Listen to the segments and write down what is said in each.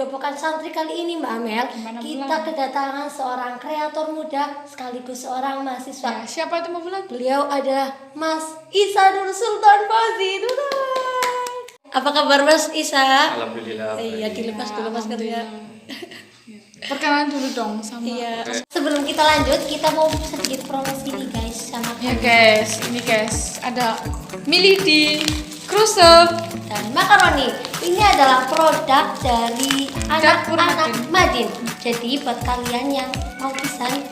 Dopokan Santri kali ini Mbak Amel, kita kedatangan seorang kreator muda sekaligus seorang mahasiswa. Ya, siapa itu Mbak Bulan? Beliau adalah Mas Isa Nur Sultan Fauzi. Apa kabar Mas Isa? Alhamdulillah. Iya, dilepas dulu maskernya. Perkenalan dulu dong sama. Iya. Sebelum kita lanjut, kita mau sedikit promosi nih guys sama Ya guys, ini guys ada Milady, Krusep, dan makaroni. Ini adalah produk dari Dapur anak-anak Madin. Jadi buat kalian yang mau pesan,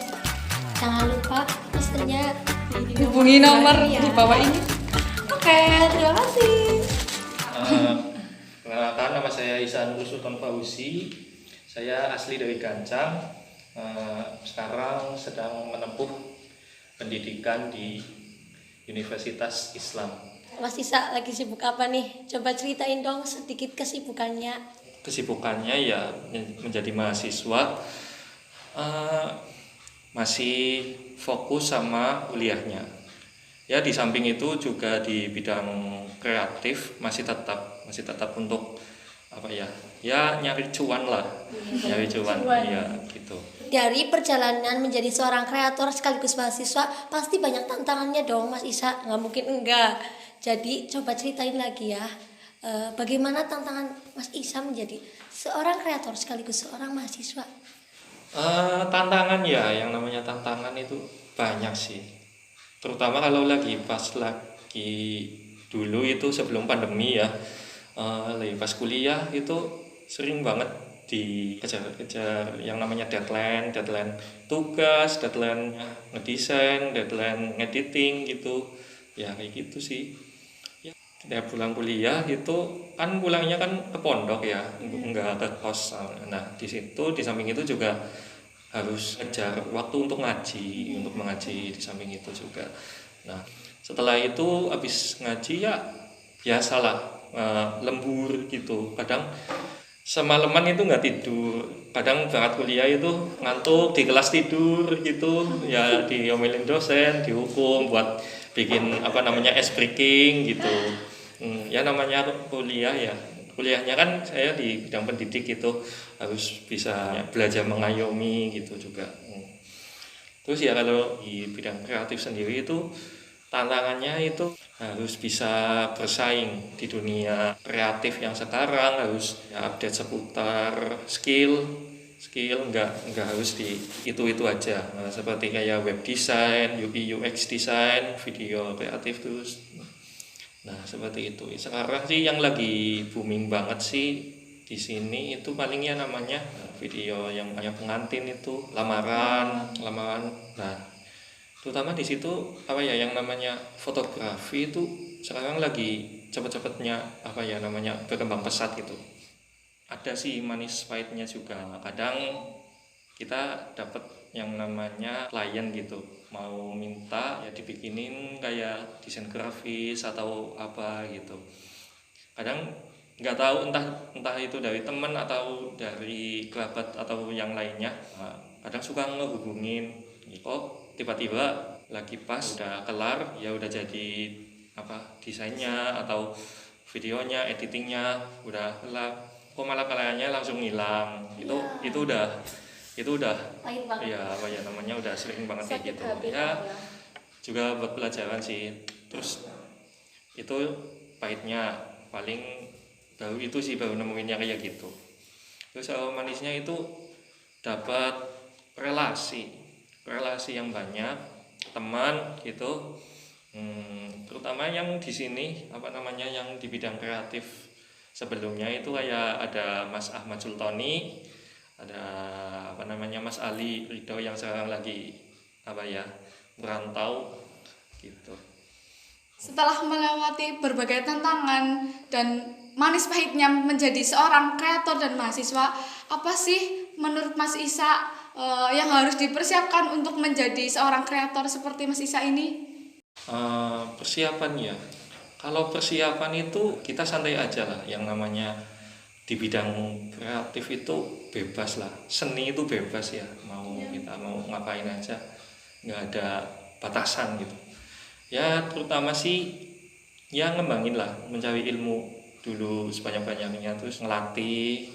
jangan lupa pesennya hubungi nomor ya. di bawah ini. Oke, terima kasih. Perkenalkan, nama saya Isa Nur Sultan Fauzi. Saya asli dari Gancang. Sekarang sedang menempuh pendidikan di Universitas Islam. Mas Isa lagi sibuk apa nih? Coba ceritain dong sedikit kesibukannya. Kesibukannya ya menjadi mahasiswa, masih fokus sama kuliahnya. Ya di samping itu juga di bidang kreatif masih tetap untuk apa ya? Ya nyari cuan lah, nyari cuan, ya gitu. Dari perjalanan menjadi seorang kreator sekaligus mahasiswa pasti banyak tantangannya dong Mas Isa, nggak mungkin enggak. Jadi coba ceritain lagi ya, bagaimana tantangan Mas Isa menjadi seorang kreator sekaligus seorang mahasiswa. Tantangan ya, yang namanya tantangan itu banyak sih. Terutama kalau lagi dulu itu sebelum pandemi ya, lagi pas kuliah itu sering banget dikejar-kejar yang namanya deadline tugas, deadline ngedesain, deadline ngediting gitu. Ya kayak gitu sih. Ya, tiap pulang kuliah itu kan pulangnya kan ke pondok ya, enggak ke kos. Nah, di situ di samping itu juga harus ngejar waktu untuk mengaji di samping itu juga. Nah, setelah itu habis ngaji ya biasalah lembur gitu. Kadang semalaman itu nggak tidur, kadang berangkat kuliah itu ngantuk di kelas tidur gitu ya, diomelin dosen, dihukum buat bikin apa namanya ice breaking gitu. Ya namanya kuliah ya, kuliahnya kan saya di bidang pendidik itu harus bisa belajar mengayomi gitu juga. Terus ya kalau di bidang kreatif sendiri itu tantangannya itu harus bisa bersaing di dunia kreatif yang sekarang, harus ya, update seputar skill nggak harus di itu aja. Nah, seperti kayak web design, UI UX design, video kreatif terus. Nah seperti itu. Sekarang sih yang lagi booming banget sih di sini itu palingnya namanya video yang kayak pengantin itu lamaran. Nah terutama di situ apa ya yang namanya fotografi itu sekarang lagi cepet-cepetnya apa ya namanya berkembang pesat gitu. Ada sih manis pahitnya juga. Kadang kita dapat yang namanya klien gitu mau minta ya dibikinin kayak desain grafis atau apa gitu. Kadang nggak tahu entah itu dari teman atau dari kerabat atau yang lainnya. Nah, kadang suka ngehubungin kok tiba-tiba lagi pas udah kelar ya udah jadi apa desainnya atau videonya editingnya udah kelar kok malah kaliannya langsung hilang. Itu udah Pahit banget. ya apa ya namanya udah sering banget kayak gitu ya. Juga buat pelajaran sih. Terus itu pahitnya paling baru nemuinnya kayak gitu. Terus manisnya itu dapat relasi yang banyak, teman gitu. Terutama yang di sini apa namanya yang di bidang kreatif sebelumnya itu kayak ada Mas Ahmad Sultoni, ada apa namanya Mas Ali Ridho yang sekarang lagi apa ya merantau gitu. Setelah melewati berbagai tantangan dan manis pahitnya menjadi seorang kreator dan mahasiswa, apa sih menurut Mas Isa yang harus dipersiapkan untuk menjadi seorang kreator seperti Mas Isa ini? Persiapan ya. Kalau persiapan itu kita santai aja lah. Yang namanya di bidang kreatif itu bebas lah. Seni itu bebas ya. Kita mau ngapain aja, nggak ada batasan gitu. Ya terutama sih ya ngembangin lah, mencari ilmu dulu sebanyak-banyaknya, terus ngelatih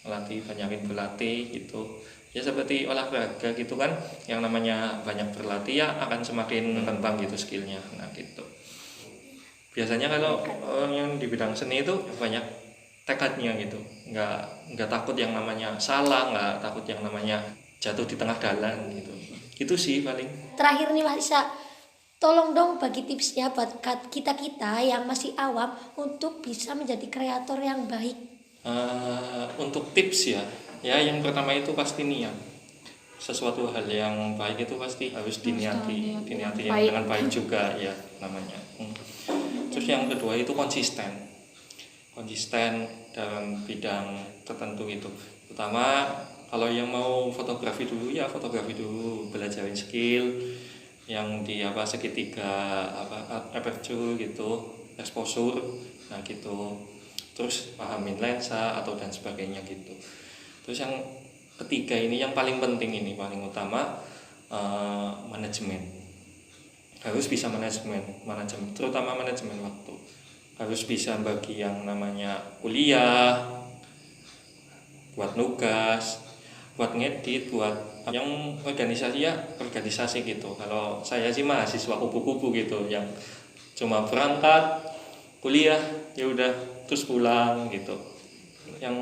banyakin berlatih gitu. Ya seperti olahraga gitu kan, yang namanya banyak berlatih ya akan semakin berkembang gitu skillnya. Nah gitu. Biasanya kalau orang yang di bidang seni itu banyak tekadnya gitu, nggak takut yang namanya salah, nggak takut yang namanya jatuh di tengah jalan gitu. Itu sih paling. Terakhir nih Mas Isa, tolong dong bagi tipsnya buat kita-kita yang masih awam untuk bisa menjadi kreator yang baik. Untuk tips ya yang pertama itu pasti niat. Sesuatu hal yang baik itu pasti harus diniati yang dengan baik juga ya namanya. Terus yang kedua itu konsisten dalam bidang tertentu itu. Terutama kalau yang mau fotografi dulu ya fotografi dulu, belajarin skill yang di segitiga aperture gitu, exposure, nah gitu. Terus pahamin lensa atau dan sebagainya gitu. Terus yang ketiga ini yang paling penting, ini paling utama, manajemen. Harus bisa manajemen terutama manajemen waktu. Harus bisa bagi yang namanya kuliah, buat nugas, buat ngedit, buat yang organisasi gitu. Kalau saya sih mahasiswa kupu-kupu gitu, yang cuma berangkat kuliah ya udah terus pulang gitu. Yang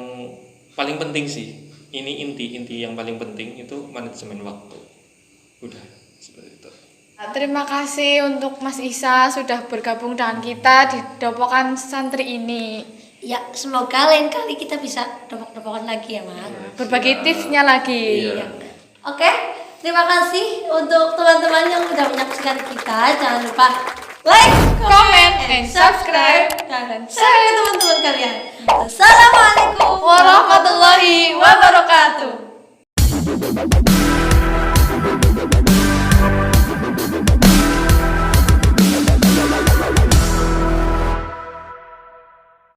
paling penting sih ini inti yang paling penting itu manajemen waktu. Udah seperti itu. Terima kasih untuk Mas Isa sudah bergabung dengan kita di Dopokan Santri ini. Ya, semoga lain kali kita bisa dopok-dopokan lagi ya, Mas. Berbagi tipsnya lagi. Iya. Oke, terima kasih untuk teman-teman yang sudah menyaksikan kita. Jangan lupa like, Comment, and subscribe. dan share ke teman-teman kalian. Assalamualaikum Warahmatullahi wabarakatuh.